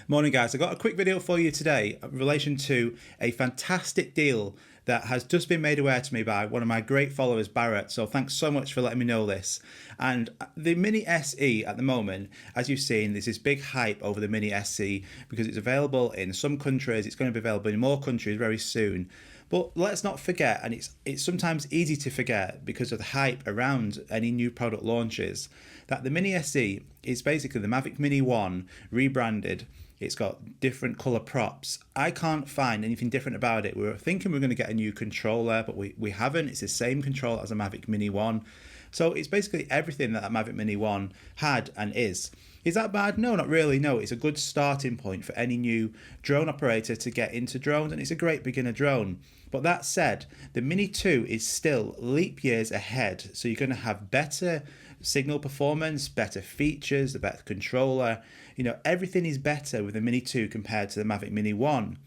Morning guys, I got a quick video for you today in relation to a fantastic deal that has just been made aware to me by one of my great followers, Barrett. So thanks so much for letting me know this. And the Mini SE at the moment, as you've seen, there's this big hype over the Mini SE because it's available in some countries, it's going to be available in more countries very soon. But let's not forget, and it's sometimes easy to forget because of the hype around any new product launches, that the Mini SE is basically the Mavic Mini 1 rebranded. It's got different colour props. I can't find anything different about it. We were thinking we were going to get a new controller, but we haven't. It's the same controller as a Mavic Mini 1. So it's basically everything that a Mavic Mini 1 had and is. Is that bad? No, not really. No, it's a good starting point for any new drone operator to get into drones, and it's a great beginner drone. But that said, the Mini 2 is still leap years ahead. So you're going to have better signal performance, better features, the better controller. You know, everything is better with the Mini 2 compared to the Mavic Mini 1.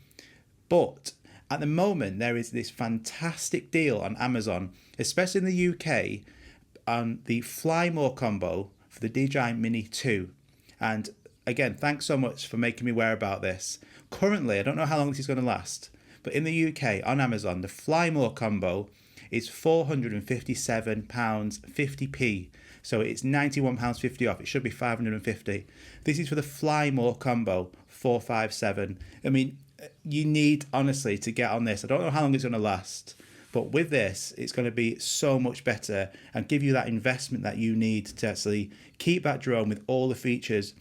But at the moment, there is this fantastic deal on Amazon, especially in the UK, on the Fly More combo for the DJI Mini 2. And again, thanks so much for making me aware about this. Currently, I don't know how long this is going to last, but in the UK on Amazon, the Fly More combo is £457.50p. So it's £91.50 off. It should be £550. This is for the Fly More combo, 457. I mean, you need, honestly, to get on this. I don't know how long it's going to last, but with this, it's going to be so much better and give you that investment that you need to actually keep that drone with all the features.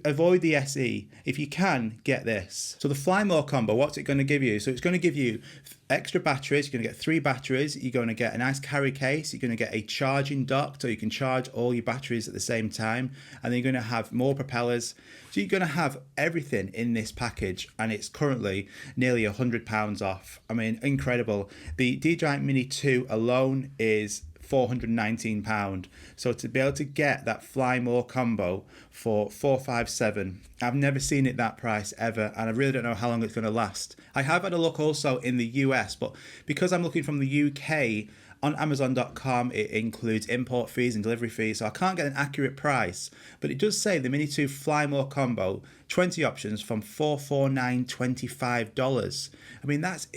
Avoid the SE. If you can, get this. So the Fly More combo, what's it going to give you? So it's going to give you extra batteries. You're going to get 3 batteries. You're going to get a nice carry case. You're going to get a charging dock so you can charge all your batteries at the same time. And then you're going to have more propellers. So you're going to have everything in this package, and it's currently nearly £100 off. I mean, incredible. The DJI Mini 2 alone is £419. So to be able to get that Fly More combo for 457, I've never seen it that price ever, and I really don't know how long it's going to last. I have had a look also in the US, but because I'm looking from the UK, on Amazon.com it includes import fees and delivery fees, so I can't get an accurate price, but it does say the Mini 2 Fly More combo, 20 options from $449.25. I mean, that's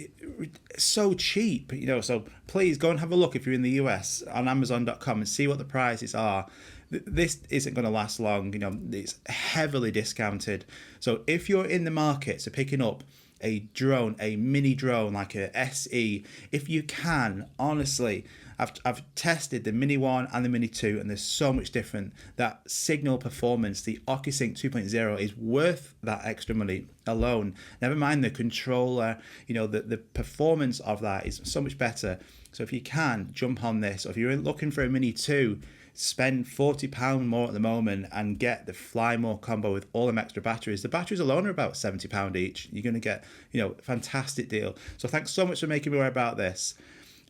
so cheap, you know, so please go and have a look if you're in the US on Amazon.com and see what the prices are. This isn't going to last long, you know, it's heavily discounted. So if you're in the market, so picking up a drone, a mini drone like a SE, if you can, honestly, I've tested the Mini 1 and the Mini 2, and there's so much different. That signal performance, the OcuSync 2.0 is worth that extra money alone. Never mind the controller, you know, the performance of that is so much better. So if you can, jump on this. Or if you're looking for a Mini 2, spend £40 more at the moment and get the Fly More combo with all them extra batteries. The batteries alone are about £70 each. You're going to get, you know, a fantastic deal. So thanks so much for making me aware about this,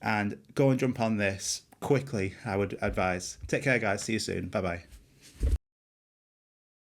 and go and jump on this quickly, I would advise. Take care guys, see you soon, bye bye.